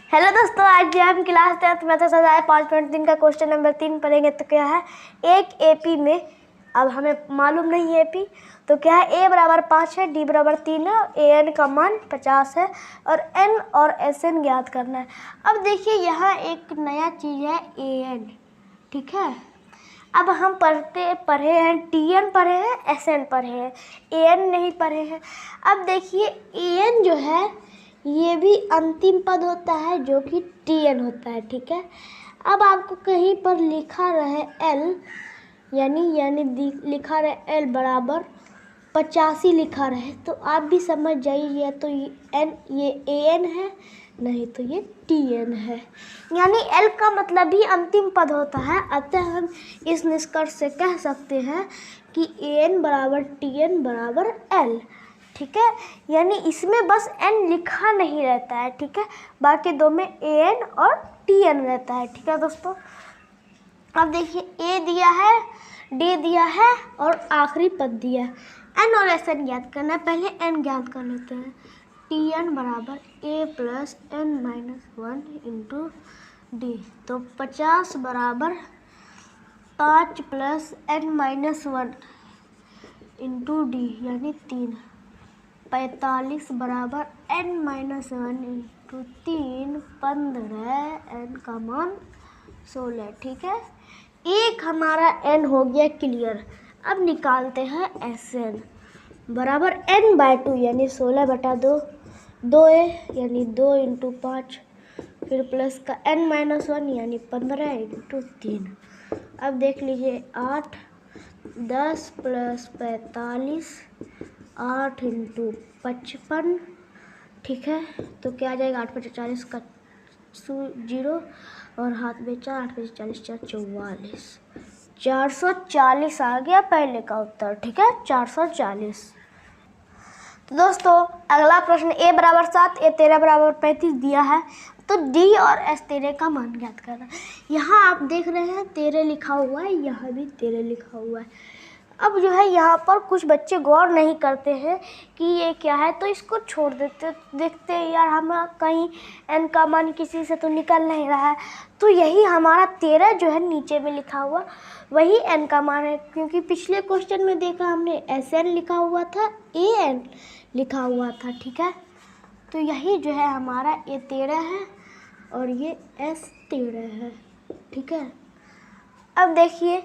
Hello दोस्तों, आज जो हम क्लास 10th में तो सजाए 5.3 का क्वेश्चन नंबर 3 पढ़ेंगे। तो क्या है, एक एपी में, अब हमें मालूम नहीं है एपी, तो क्या है ए बराबर 5 है, डी बराबर 3 है, ए एन का मान 50 है और एन और एस एन ज्ञात करना है। अब देखिए यहाँ एक नया चीज़ है ए एन, ठीक है। अब हम पढ़े हैं टी एन पढ़े हैं, एस एन पढ़े हैं, ए एन नहीं पढ़े हैं। अब देखिए ए एन जो है ये भी अंतिम पद होता है जो कि टी एन होता है, ठीक है। अब आपको कहीं पर लिखा रहे एल यानी लिखा रहे एल बराबर 85 लिखा रहे, तो आप भी समझ जाइए या तो ये ए एन है, नहीं तो ये टी एन है। यानी एल का मतलब ही अंतिम पद होता है। अतः हम इस निष्कर्ष से कह सकते हैं कि ए एन बराबर टी एन बराबर एल, ठीक है। यानी इसमें बस एन लिखा नहीं रहता है, ठीक है, बाकी दो में ए एन और टी एन रहता है, ठीक है दोस्तों। अब देखिए ए दिया है, डी दिया है और आखिरी पद दिया है। एन और एस एन ज्ञात करना है। पहले एन ज्ञात कर लेते हैं। टी एन बराबर a plus n minus 1 into d, तो 50 बराबर 5 plus n minus 1 into d यानी 3। 45 बराबर n माइनस 1 इंटू 3 15, एन का मान 16, ठीक है। एक हमारा n हो गया क्लियर। अब निकालते हैं एस एन बराबर n/2 यानी 16/2, 2a यानी 2 इंटू 5, फिर प्लस का n माइनस 1 यानी 15 इंटू 3। अब देख लीजिए 8 10 प्लस 45 8 इंटू 55, ठीक है। तो क्या आ जाएगा, 8 × 40 का 0 और हाथ में 4, 8 × 40 4 44, 440 आ गया पहले का उत्तर, ठीक है, 440। तो दोस्तों अगला प्रश्न ए बराबर 7, ए 13 बराबर 35 दिया है, तो डी और एस 13 का मान ज्ञात करना है। यहाँ आप देख रहे हैं 13 लिखा हुआ है, यहाँ भी 13 लिखा हुआ है। अब जो है यहाँ पर कुछ बच्चे गौर नहीं करते हैं कि ये क्या है, तो इसको छोड़ देते, देखते हैं यार हम कहीं एन का मान किसी से तो निकल नहीं रहा है, तो यही हमारा 13 जो है नीचे में लिखा हुआ वही एन का मान है, क्योंकि पिछले क्वेश्चन में देखा हमने एस एन लिखा हुआ था, ए एन लिखा हुआ था, ठीक है। तो यही जो है हमारा ए 13 है और ये एस 13 है, ठीक है। अब देखिए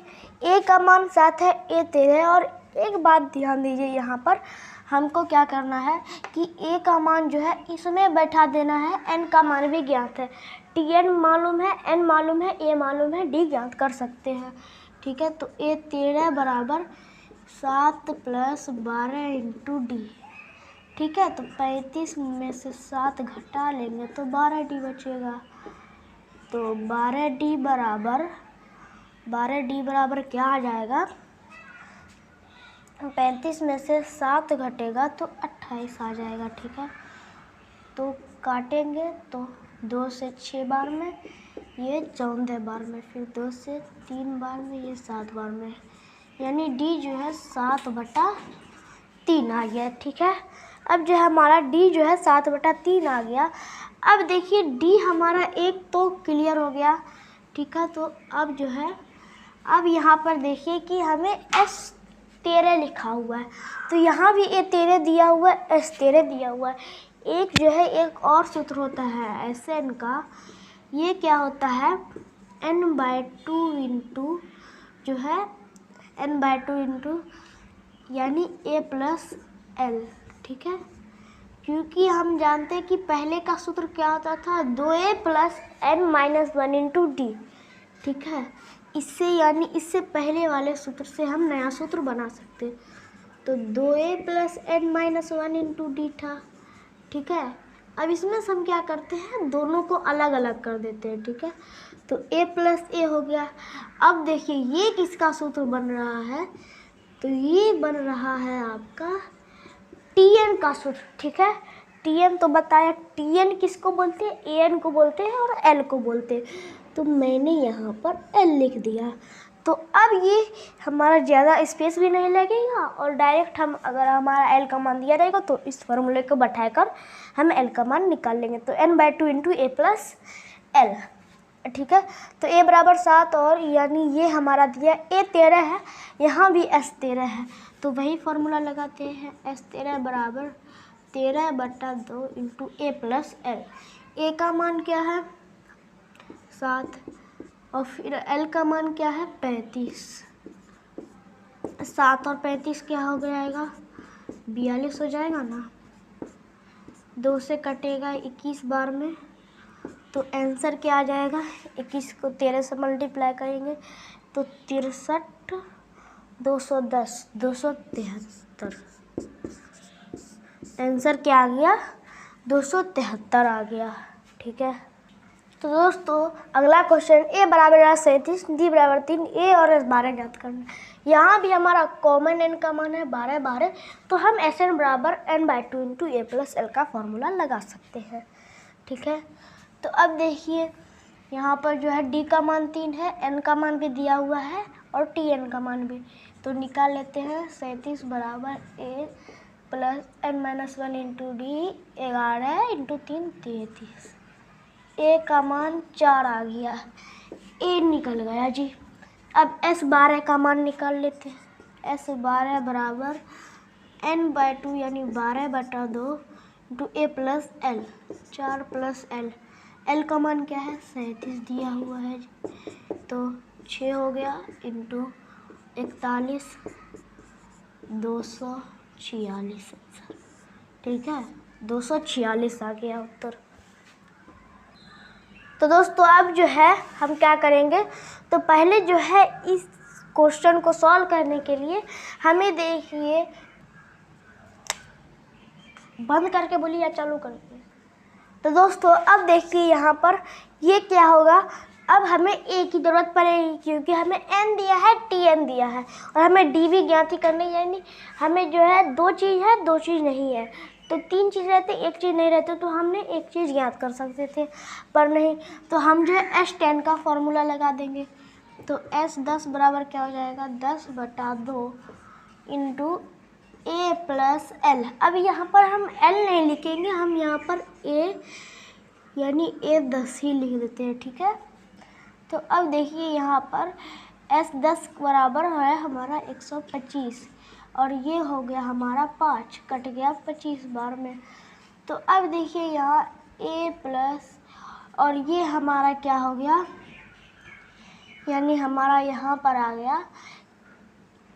ए का मान 7 है, ए 13, और एक बात ध्यान दीजिए, यहाँ पर हमको क्या करना है कि ए का मान जो है इसमें बैठा देना है, एन का मान भी ज्ञात है, टी एन मालूम है, एन मालूम है, ए मालूम है, डी ज्ञात कर सकते हैं, ठीक है। तो ए 13 बराबर 7 प्लस 12 इंटू डी, ठीक है। तो 35 में से 7 घटा लेंगे तो 12 डी बचेगा। तो 12 डी बराबर क्या आ जाएगा, 35 में से 7 घटेगा तो 28 आ जाएगा, ठीक है। तो काटेंगे तो 2 से 6 बार में, ये 14 बार में, फिर 2 से 3 बार में, ये 7 बार में, यानी डी जो है 7/3 आ गया, ठीक है। अब जो है हमारा डी जो है 7/3 आ गया। अब देखिए डी हमारा एक तो क्लियर हो गया, ठीक है। तो अब जो है, अब यहाँ पर देखिए कि हमें एस 13 लिखा हुआ है, तो यहाँ भी ए 13 दिया हुआ है, एस 13 दिया हुआ है। एक जो है एक और सूत्र होता है एस एन का, ये क्या होता है, n/2 इंटू जो है n/2 इंटू यानी ए प्लस एल, ठीक है। क्योंकि हम जानते हैं कि पहले का सूत्र क्या होता था, 2a plus n minus 1 into D, ठीक है। इससे यानी इससे पहले वाले सूत्र से हम नया सूत्र बना सकते, तो 2a plus n minus 1 into D था, ठीक है। अब इसमें से हम क्या करते हैं, दोनों को अलग अलग कर देते हैं, ठीक है। तो a प्लस ए हो गया। अब देखिए ये किसका सूत्र बन रहा है, तो ये बन रहा है आपका टी एन का सूत्र, ठीक है। टी एन तो बताया, टी एन किसको बोलते हैं, ए एन को बोलते हैं और एल को बोलते हैं, तो मैंने यहाँ पर एल लिख दिया। तो अब ये हमारा ज़्यादा स्पेस भी नहीं लगेगा और डायरेक्ट हम अगर हमारा एल का मान दिया रहेगा तो इस फॉर्मूले को बैठाकर हम एल का मान निकाल लेंगे। तो n/2 into a plus L, ठीक है। तो a बराबर 7 और यानी ये हमारा दिया a 13 है, यहाँ भी s 13 है, तो वही फार्मूला लगाते हैं। s 13 बराबर 13/2 into a plus L. a का मान क्या है 7 और फिर l का मान क्या है 35। 7 और 35 क्या हो जाएगा 42 हो जाएगा ना, 2 से कटेगा 21 बार में, तो आंसर क्या आ जाएगा 21 को 13 से मल्टीप्लाई करेंगे तो 63 210 273। आंसर क्या आ गया 273 आ गया, ठीक है। तो दोस्तों अगला क्वेश्चन a बराबर 37, d बराबर 3, a और s 12 ज्ञात करना। यहाँ भी हमारा कॉमन n का मान है 12, तो हम Sn बराबर n/2 into a plus L का फॉर्मूला लगा सकते हैं, ठीक है। तो अब देखिए यहाँ पर जो है d का मान 3 है, n का मान भी दिया हुआ है और tn का मान भी, तो निकाल लेते हैं। 37 बराबर a plus n-1 into D 11 into 3 33। a का मान 4 आ गया, a निकल गया जी। अब s 12 का मान निकाल लेते हैं। s 12 बराबर n/2 यानी 12/2 into a plus l, 4 plus l. L का मान क्या है 37 दिया हुआ है जी, तो 6 हो गया इंटू 41 246, ठीक है 246 आ गया उत्तर। तो दोस्तों अब जो है हम क्या करेंगे, तो पहले जो है इस क्वेश्चन को सॉल्व करने के लिए हमें देखिए, बंद करके बोलिए या चालू करके। तो दोस्तों अब देखिए यहाँ पर ये क्या होगा, अब हमें a की ज़रूरत पड़ेगी क्योंकि हमें n दिया है tn दिया है और हमें d भी ज्ञात ही करनी है, यानी हमें जो है 2 चीज़ है 2 चीज़ नहीं है। तो 3 चीज़ रहते 1 चीज़ नहीं रहते तो हमने 1 चीज़ ज्ञात कर सकते थे, पर नहीं, तो हम जो है s10 का फॉर्मूला लगा देंगे। तो s10 बराबर क्या हो जाएगा 10/2 इंटू ए प्लस एल। अब यहाँ पर हम एल नहीं लिखेंगे, हम यहाँ पर a यानी a10 ही लिख देते हैं, ठीक है। तो अब देखिए यहाँ पर s10 बराबर है हमारा 125 और ये हो गया हमारा 5, कट गया 25 बार में। तो अब देखिए यहाँ a प्लस और ये हमारा क्या हो गया, यानी हमारा यहाँ पर आ गया,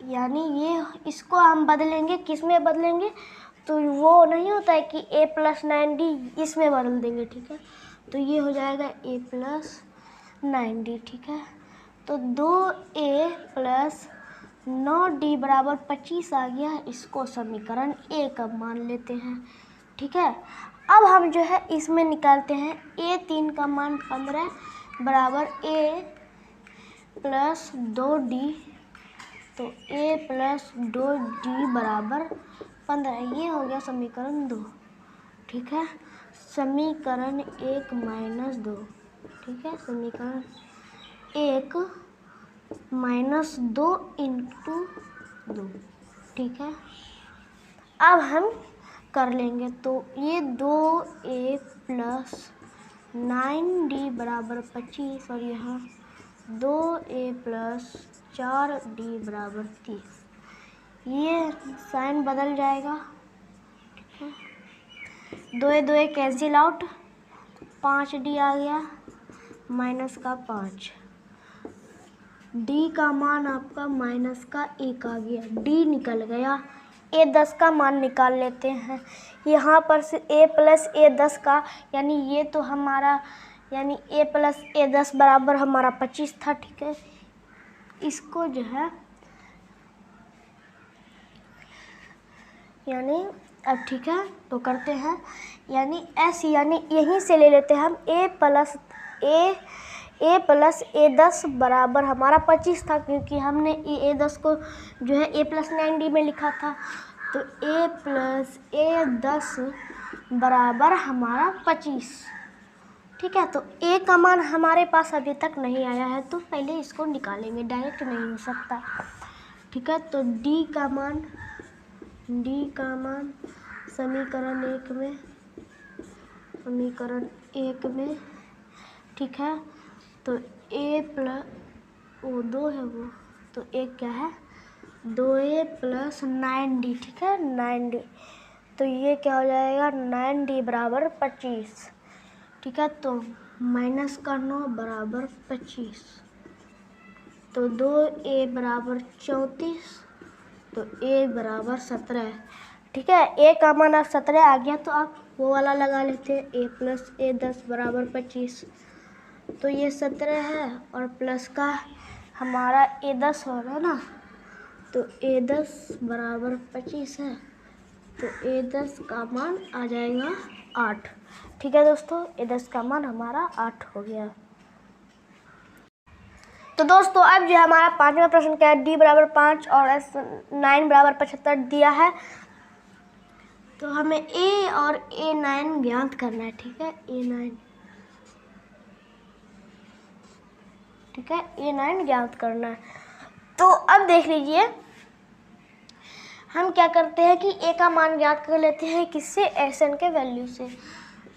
यानी ये इसको हम बदलेंगे, किस में बदलेंगे, तो वो नहीं होता है कि a प्लस 9d इसमें बदल देंगे, ठीक है। तो ये हो जाएगा a प्लस 9d, ठीक है। तो 2a प्लस 9d बराबर 25 आ गया, इसको समीकरण a का मान लेते हैं, ठीक है। अब हम जो है इसमें निकालते हैं a3 का मान 15 बराबर a प्लस 2d, तो a प्लस 2d बराबर 15, ये हो गया समीकरण 2, ठीक है। समीकरण 1 माइनस 2, ठीक है, समीकरण 1 माइनस 2 इंटू 2, ठीक है। अब हम कर लेंगे, तो ये 2a प्लस 9d बराबर 25 और यहाँ 2a प्लस 4d बराबर 30, ये साइन बदल जाएगा, ठीक है। 2 कैंसिल आउट, 5d आ गया माइनस का 5, d का मान आपका माइनस का 1 आ गया, d निकल गया। a10 का मान निकाल लेते हैं, यहाँ पर से a प्लस a10 का, यानी ये तो हमारा, यानी a प्लस a10 बराबर हमारा 25 था, ठीक है। इसको जो है यानी अब ठीक है तो करते हैं, यानी s यानी यहीं से ले लेते हैं हम a प्लस a10 बराबर हमारा 25 था, क्योंकि हमने a10 को जो है a प्लस 9d में लिखा था। तो a प्लस a10 बराबर हमारा 25, ठीक है, तो ए का मान हमारे पास अभी तक नहीं आया है, तो पहले इसको निकालेंगे, डायरेक्ट नहीं हो सकता। ठीक है, तो डी का मान समीकरण एक में ठीक है, तो ए प्लस वो 2 है वो, तो एक क्या है 2a प्लस 9d। ठीक है, 9d, तो ये क्या हो जाएगा 9d बराबर 25। ठीक है, तो माइनस का 9 बराबर 25, तो 2a बराबर 34, तो a बराबर 17। ठीक है, a का मान अब 17 आ गया, तो आप वो वाला लगा लेते हैं, a प्लस a 10 बराबर 25, तो ये 17 है और प्लस का हमारा a 10 होगा ना, तो a 10 बराबर 25 है, तो a 10 का मान आ जाएगा 8। ठीक है दोस्तों, a 10 का मान हमारा 8 हो गया। तो दोस्तों अब जो हमारा 5वां प्रश्न क्या है, d बराबर 5 और S9 बराबर 75 दिया है, तो हमें a और a9 ज्ञात करना है। ठीक है, a9, ठीक है, a9 ज्ञात करना है। तो अब देख लीजिए, हम क्या करते हैं कि a का मान ज्ञात कर लेते हैं किससे, Sn के वैल्यू से।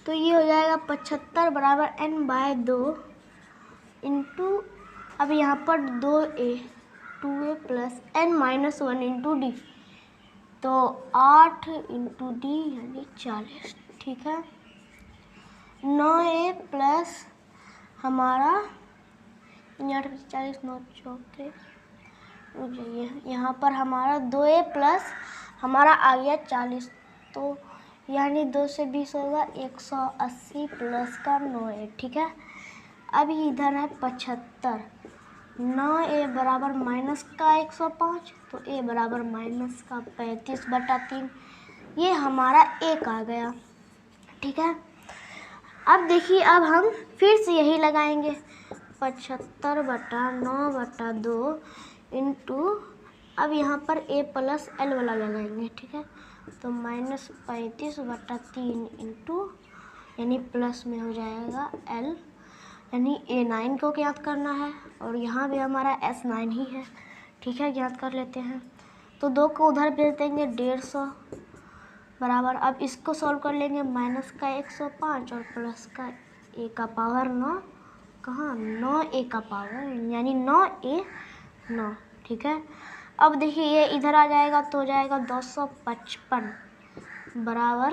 तो ये हो जाएगा 75 बराबर n/2 इंटू, अब यहाँ पर 2a plus n-1 into d, तो 8 इंटू डी यानी 40। ठीक है, 9a प्लस हमारा 40 9 चौके, रुक जाइए, यहाँ पर हमारा 2a प्लस हमारा आ गया 40, तो यानी 2 से 20 होगा 180 प्लस का 9a। ठीक है, अब इधर है 75, 9a बराबर माइनस का 105, तो a बराबर माइनस का 35/3, ये हमारा एक आ गया। ठीक है, अब देखिए, अब हम फिर से यही लगाएंगे, 75/9/2 इंटू, अब यहाँ पर a प्लस l वाला लगाएंगे। ठीक है, तो -35/3 इंटू, यानी प्लस में हो जाएगा l, यानी a9 को ज्ञात करना है, और यहाँ भी हमारा S9 ही है। ठीक है, ज्ञात कर लेते हैं, तो 2 को उधर भेज देंगे, 150 बराबर, अब इसको सॉल्व कर लेंगे, माइनस का 105 और प्लस का a का पावर 9, कहाँ 9a का पावर, यानी 9a 9। ठीक है, अब देखिए ये इधर आ जाएगा, तो हो जाएगा 255 बराबर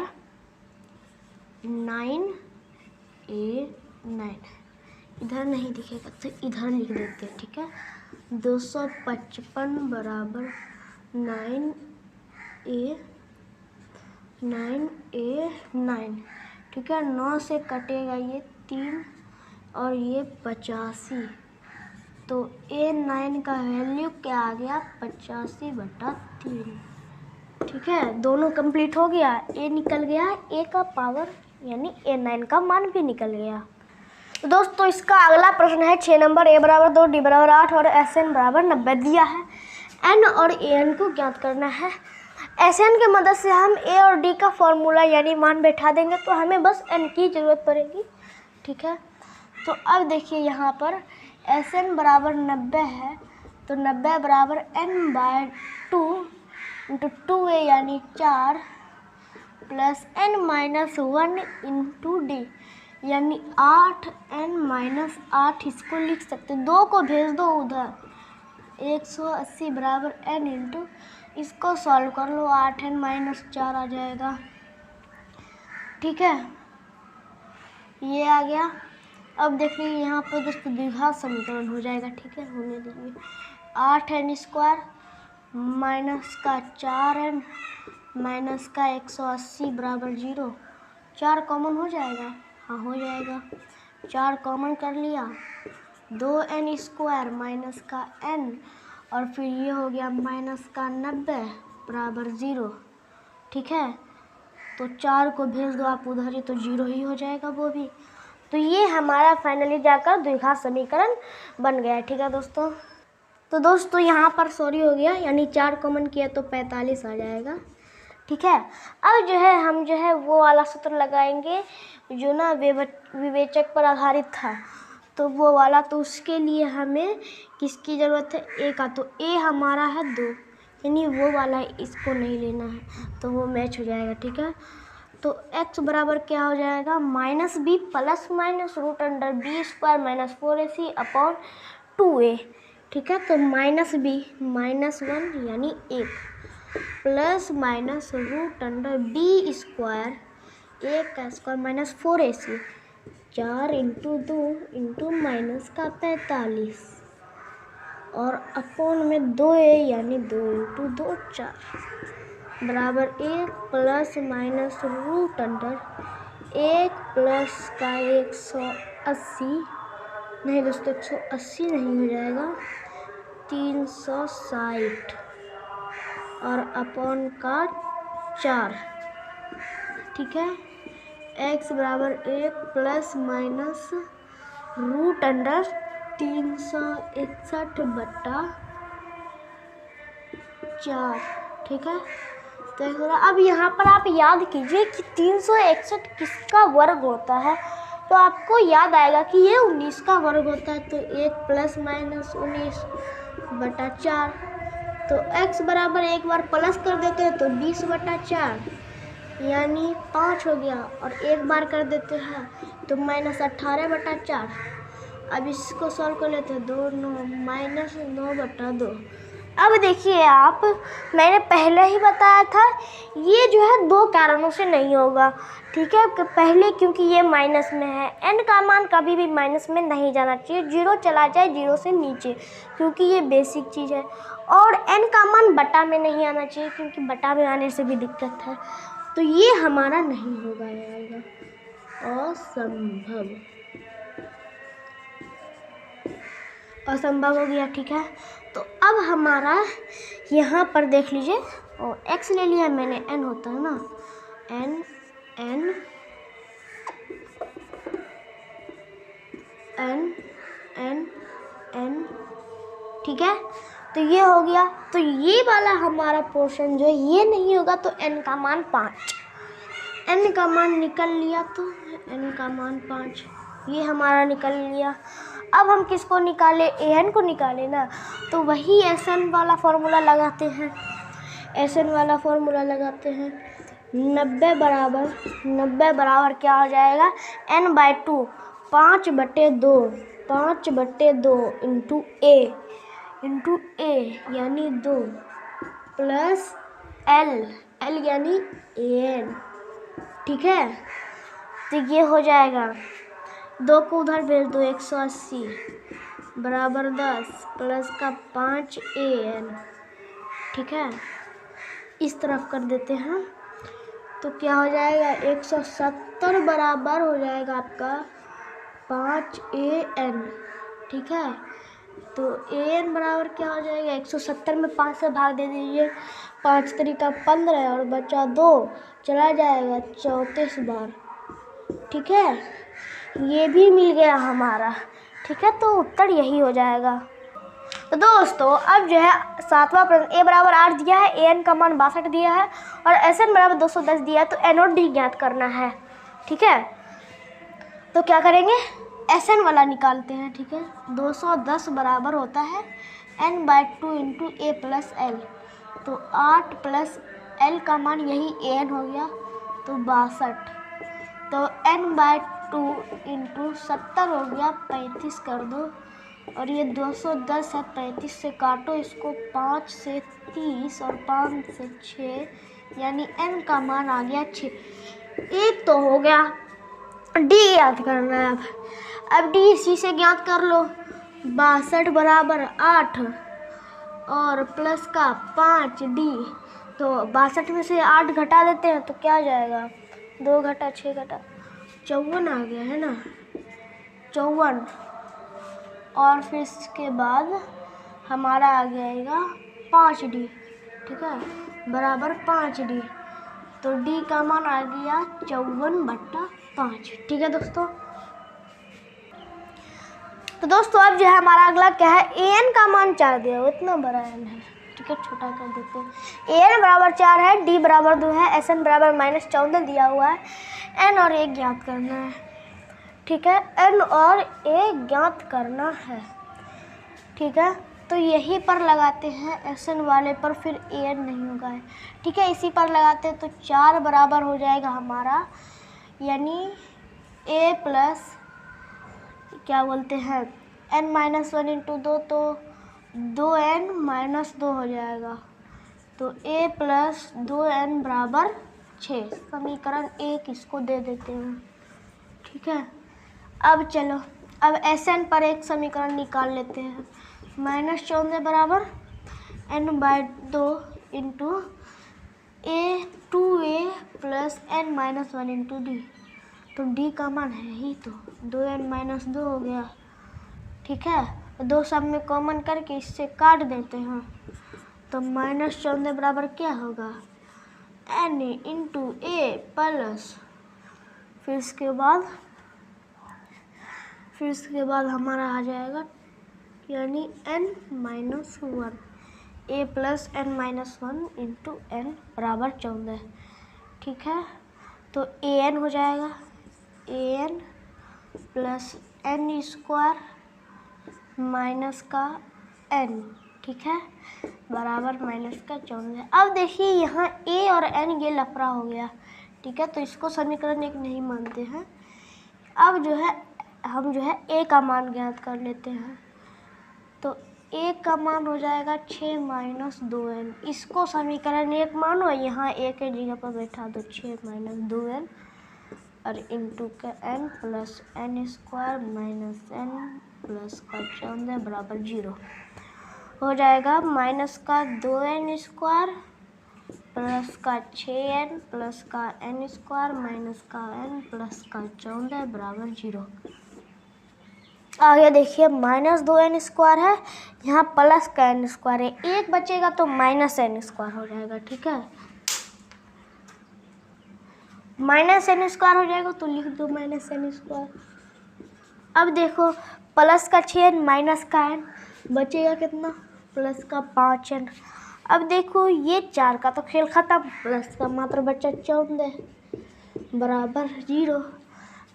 9a9, इधर नहीं दिखेगा तो इधर लिख देते हैं। ठीक है, 255 बराबर 9a9। ठीक है, 9 से कटेगा ये 3 और ये 85, तो a9 का वैल्यू क्या आ गया 85/3। ठीक है, दोनों कंप्लीट हो गया, a निकल गया, a का पावर यानी a9 का मान भी निकल गया। तो दोस्तों इसका अगला प्रश्न है 6 नंबर, a बराबर 2, d बराबर 8 और Sn बराबर 90 दिया है। n और an को ज्ञात करना है। Sn की मदद से हम a और d का फॉर्मूला यानी मान बैठा देंगे, तो हमें बस n की ज़रूरत पड़ेगी। ठीक है, तो अब देखिए यहाँ पर Sn बराबर 90 है, तो 90 बराबर n/2 इंटू 2a यानी 4 प्लस n-1 इंटू डी यानी 8n-8, इसको लिख सकते, 2 को भेज दो उधर, 180 बराबर n इंटू, इसको सॉल्व कर लो, 8n-4 आ जाएगा। ठीक है, ये आ गया। अब देखिए यहाँ पर दोस्तों द्विघात समीकरण हो जाएगा। ठीक है, होने दीजिए, 8n² माइनस का 4n माइनस का 180 बराबर 0, 4 कॉमन हो जाएगा, हाँ हो जाएगा, 4 कॉमन कर लिया, 2n² माइनस का n और फिर ये हो गया माइनस का 90 बराबर 0। ठीक है, तो 4 को भेज दो आप उधर ही, तो 0 ही हो जाएगा वो भी। तो ये हमारा फाइनली जाकर द्विघात समीकरण बन गया है। ठीक है दोस्तों, तो दोस्तों यहाँ पर सॉरी हो गया, यानी 4 कॉमन किया तो 45 आ जाएगा, ठीक है। अब जो है हम जो है वो वाला सूत्र लगाएंगे जो ना विवेचक पर आधारित था, तो वो वाला, तो उसके लिए हमें किसकी ज़रूरत है, ए का। तो ए हमारा है 2, यानी वो वाला इसको नहीं लेना है, तो वो मैच हो जाएगा। ठीक है, तो x बराबर क्या हो जाएगा, -b plus minus root under B square minus 4ac upon 2a। ठीक है, तो -b -1 यानी 1 plus minus root under B square 1 का स्क्वायर माइनस 4ac 4 × 2 × माइनस का 43 और अपॉन में 2a यानी 2 × 2 4 बराबर 1 plus minus root under 1 plus का 180 नहीं दोस्तों, 180 नहीं हो जाएगा, 360 और अपॉन का 4। ठीक है, x बराबर 1 प्लस माइनस रूट अंडर 361/4। ठीक है, तो अब यहाँ पर आप याद कीजिए कि 361 किसका वर्ग होता है, तो आपको याद आएगा कि ये 19 का वर्ग होता है। तो 1 प्लस माइनस 19/4, तो x बराबर एक बार प्लस कर देते हैं तो 20/4 यानी 5 हो गया, और एक बार कर देते हैं तो -18/4। अब इसको सॉल्व कर लेते हैं, 2 9 -9/2। अब देखिए आप, मैंने पहले ही बताया था ये जो है 2 कारणों से नहीं होगा। ठीक है, पहले क्योंकि ये माइनस में है, n का मान कभी भी माइनस में नहीं जाना चाहिए, 0 चला जाए 0 से नीचे, क्योंकि ये बेसिक चीज़ है। और n का मान बटा में नहीं आना चाहिए, क्योंकि बटा में आने से भी दिक्कत है, तो ये हमारा नहीं होगा, आएगा असंभव हो गया। ठीक है, तो अब हमारा यहाँ पर देख लीजिए, और x ले लिया मैंने, n होता है ना, n n n n n। ठीक है, तो ये हो गया, तो ये वाला हमारा पोर्शन जो है ये नहीं होगा, तो n का मान 5, n का मान निकल लिया, तो n का मान 5 ये हमारा निकल लिया। अब हम किसको निकाले, an को निकाले ना, तो वही Sn वाला फॉर्मूला लगाते हैं, Sn वाला फॉर्मूला लगाते हैं। 90 बराबर क्या हो जाएगा, n/2 5/2 इंटू a यानी 2 प्लस l यानी an। ठीक है, तो ये हो जाएगा, 2 को उधर भेज दो, 180 बराबर 10 प्लस का 5an। ठीक है, इस तरफ कर देते हैं, तो क्या हो जाएगा, 170 बराबर हो जाएगा आपका 5an। ठीक है, तो an बराबर क्या हो जाएगा, 170 में 5 से भाग दे दीजिए, 5 तरीका 15 और बचा 2 चला जाएगा 34 बार। ठीक है, ये भी मिल गया हमारा। ठीक है, तो उत्तर यही हो जाएगा। तो दोस्तों अब जो है 7वां प्रश्न, a बराबर 8 दिया है, an का मान 62 दिया है और Sn बराबर 210 दिया है, तो n और d ज्ञात करना है। ठीक है, तो क्या करेंगे, Sn वाला निकालते हैं। ठीक है, 210 बराबर होता है n/2 into a plus l, तो 8 प्लस l का मान यही an हो गया, तो 62, तो n/2 इंटू 70 हो गया, 35 कर दो, और ये 210 है, 35 से काटो इसको, 5 से 30 और 5 से 6 यानी n का मान आ गया 6। एक तो हो गया, d याद करना है। अब d इसी से ज्ञात कर लो, 62 बराबर 8 और प्लस का 5d, तो 62 में से 8 घटा देते हैं तो क्या आ जाएगा, 2 घटा 6 घटा 54 आ गया है ना, 54, और फिर इसके बाद हमारा आ जाएगा 5d। ठीक है, बराबर 5d, तो d का मान आ गया 54/5। ठीक है दोस्तों, तो दोस्तों अब जो है हमारा अगला क्या है, an का मान 4 दिया, उतना बड़ा n है। ठीक है। ठीक है, छोटा कर देते हैं। an बराबर 4 है, d बराबर 2 है, sn बराबर -14 दिया हुआ है, n और a ज्ञात करना है। ठीक है, n और a ज्ञात करना है। ठीक है, तो यहीं पर लगाते हैं sn वाले पर, फिर an नहीं होगा है। ठीक है, इसी पर लगाते हैं तो 4 बराबर हो जाएगा हमारा, यानी a प्लस क्या बोलते हैं n-1 इंटू 2, तो 2n-2 हो जाएगा, तो a प्लस 2n बराबर 6। समीकरण 1 इसको दे देते हैं। ठीक है, अब चलो, अब Sn पर एक समीकरण निकाल लेते हैं। -14 बराबर n/2 into 2a plus n-1 into d, तो d का मान है ही, तो 2n-2 हो गया। ठीक है, 2 सब में कॉमन करके इससे काट देते हैं, तो -14 बराबर क्या होगा n इंटू a प्लस फिर इसके बाद हमारा आ जाएगा, यानी n-1, a plus n-1 into n बराबर 14। ठीक है, तो an हो जाएगा an plus n square minus का n, ठीक है, बराबर -14। अब देखिए यहाँ a और n ये लफड़ा हो गया। ठीक है, तो इसको समीकरण 1 नहीं मानते हैं। अब जो है हम जो है a का मान ज्ञात कर लेते हैं, तो a का मान हो जाएगा 6 - 2n। इसको समीकरण 1 मानो, यहाँ a के जगह पर बैठा दो 6 - 2n और इंटू का n plus n square minus n plus का 14 बराबर 0 हो जाएगा। माइनस का 2n स्क्वायर प्लस का 6n प्लस का n स्क्वायर माइनस का n प्लस का 14 बराबर 0। आगे देखिए -2n स्क्वायर है, यहाँ प्लस का n स्क्वायर है, एक बचेगा तो -n स्क्वायर हो जाएगा। ठीक है, -n स्क्वायर हो जाएगा तो लिख दो -n स्क्वायर। अब देखो प्लस का 6n माइनस का n बचेगा कितना, प्लस का 5n। अब देखो ये 4 का तो खेल खत्म, प्लस का मात्र बचा 14 बराबर 0।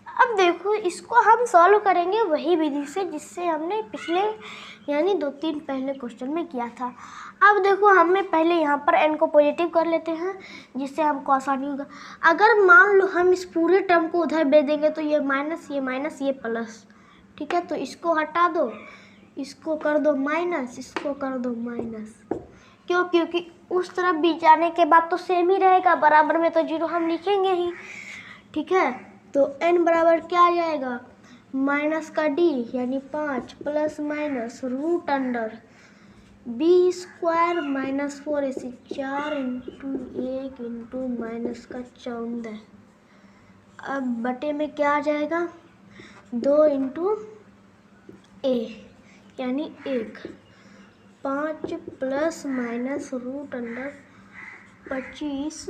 अब देखो इसको हम सॉल्व करेंगे वही विधि से जिससे हमने पिछले यानी 2-3 पहले क्वेश्चन में किया था। अब देखो हमें पहले यहाँ पर n को पॉजिटिव कर लेते हैं जिससे हमको आसानी होगा। अगर मान लो हम इस पूरे टर्म को उधर भेज देंगे तो ये माइनस ये प्लस। ठीक है, तो इसको हटा दो, इसको कर दो माइनस, इसको कर दो माइनस। क्यों? क्योंकि उस तरफ भी जाने के बाद तो सेम ही रहेगा, बराबर में तो 0 हम लिखेंगे ही। ठीक है, तो n बराबर क्या आ जाएगा, माइनस का d यानी 5 plus minus root under b square minus 4 ऐसे 4 इंटू 1 इंटू माइनस का 14। अब बटे में क्या आ जाएगा, 2 इंटू a यानी 1, 5 प्लस माइनस रूट अंडर 25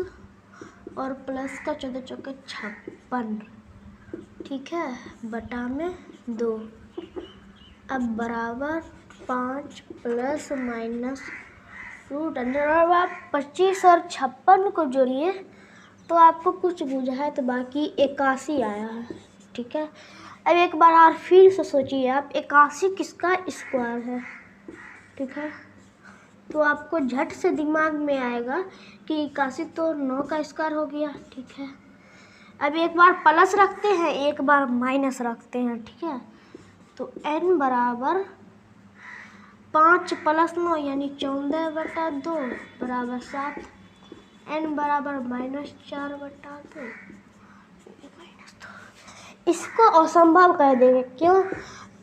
और प्लस का 14 चौके 56। ठीक है, बटा में 2। अब बराबर 5 प्लस माइनस रूट अंडर, और आप 25 और 56 को जोड़िए तो आपको कुछ बुझा है तो बाकी 81 आया है। ठीक है, अब एक बार और फिर से सोचिए आप, 81 किसका स्क्वायर है। ठीक है, तो आपको झट से दिमाग में आएगा कि 81 तो 9 का स्क्वायर हो गया। ठीक है, अब एक बार प्लस रखते हैं, एक बार माइनस रखते हैं। ठीक है, तो n बराबर 5 प्लस 9 यानी 14/2 बराबर 7, n बराबर -4/2 इसको असंभव कह देंगे। क्यों?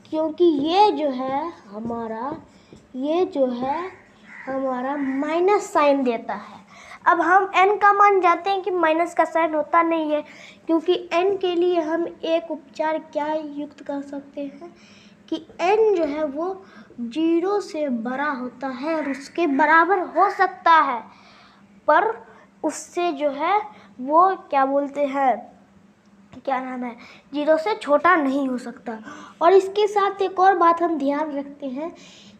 क्योंकि ये जो है हमारा माइनस साइन देता है। अब हम n का मान जानते हैं कि माइनस का साइन होता नहीं है, क्योंकि n के लिए हम एक उपचार क्या युक्त कर सकते हैं कि n जो है वो 0 से बड़ा होता है और उसके बराबर हो सकता है, पर उससे जो है वो क्या बोलते हैं, क्या नाम है, 0 से छोटा नहीं हो सकता। और इसके साथ एक और बात हम ध्यान रखते हैं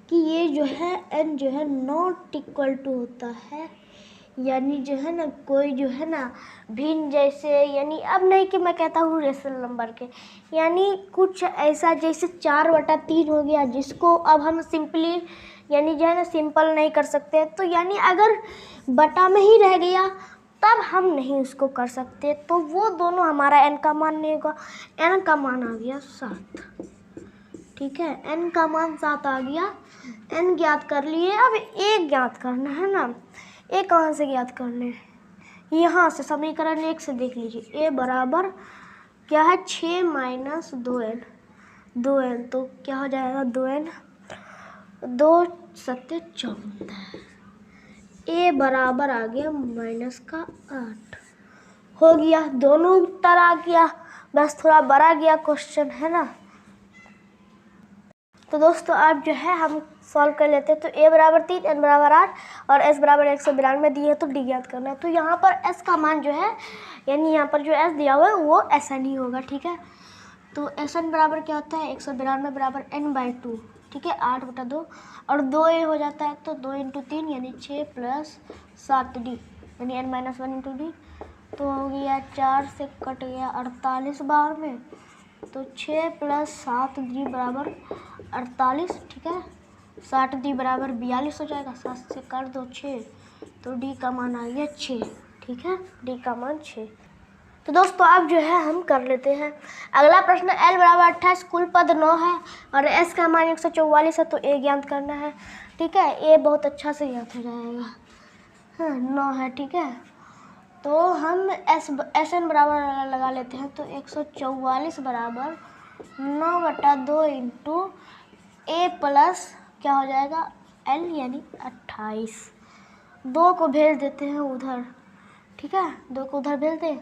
कि ये जो है n जो है नॉट इक्वल टू होता है, यानी जो है ना कोई जो है ना भिन्न जैसे, यानी अब नहीं कि मैं कहता हूँ रेशनल नंबर के, यानी कुछ ऐसा जैसे 4/3 हो गया, जिसको अब हम सिंपली यानी जो है ना सिंपल नहीं कर सकते, तो यानी अगर बटा में ही रह गया तब हम नहीं उसको कर सकते, तो वो दोनों हमारा n का मान नहीं होगा। n का मान आ गया 7, ठीक है, n का मान 7 आ गया। n ज्ञात कर लिए, अब a ज्ञात करना है ना। a कहाँ से ज्ञात करने, यहाँ से समीकरण 1 से देख लीजिए। a बराबर क्या है 6 माइनस 2n, 2n तो क्या हो जाएगा 2n, 2 7 14, a बराबर आ गया -8 हो गया। दोनों उत्तर आ गया, बस थोड़ा बड़ा गया क्वेश्चन है ना। तो दोस्तों अब जो है हम सॉल्व कर लेते हैं। तो a बराबर 3, n बराबर 8 और s बराबर 192 दिए, तो d ज्ञात करना है। तो यहाँ पर s का मान जो है, यानी यहाँ पर जो s दिया हुआ है वो SN ही होगा, ठीक है। तो SN बराबर क्या होता है 192 बराबर n/2, ठीक है, 8/2 और 2a हो जाता है, तो 2 × 3 यानी 6 + 7d यानी n-1 × d, तो हो गया 4 से कट गया 48 बार में, तो 6 + 7d बराबर 48, ठीक है। 60d बराबर 42 हो जाएगा, 7 से कर दो 6, तो d का मान आ गया 6, ठीक है, d का मान 6। तो दोस्तों अब जो है हम कर लेते हैं अगला प्रश्न। l बराबर 28 कुल पद 9 है और s का मान 144 है, तो a ज्ञात करना है, ठीक है। a बहुत अच्छा से ज्ञात हो जाएगा, हाँ 9 है, ठीक है। तो हम SN बराबर लगा लेते हैं, तो 144 बराबर 9/2 इंटू a प्लस क्या हो जाएगा l यानी 28। 2 को भेज देते हैं उधर, ठीक है, 2 को उधर भेज दें,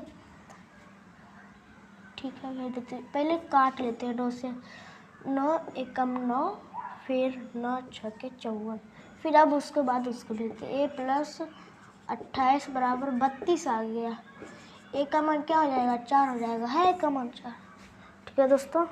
ठीक है, भेज देते हैं। पहले काट लेते हैं 9 से, 9 एकम 9, फिर 9 छके 54, फिर अब उसके बाद उसको भेजते हैं। a प्लस 28 बराबर 32 आ गया। a का मान क्या हो जाएगा 4 हो जाएगा, है a का मान 4, ठीक है दोस्तों।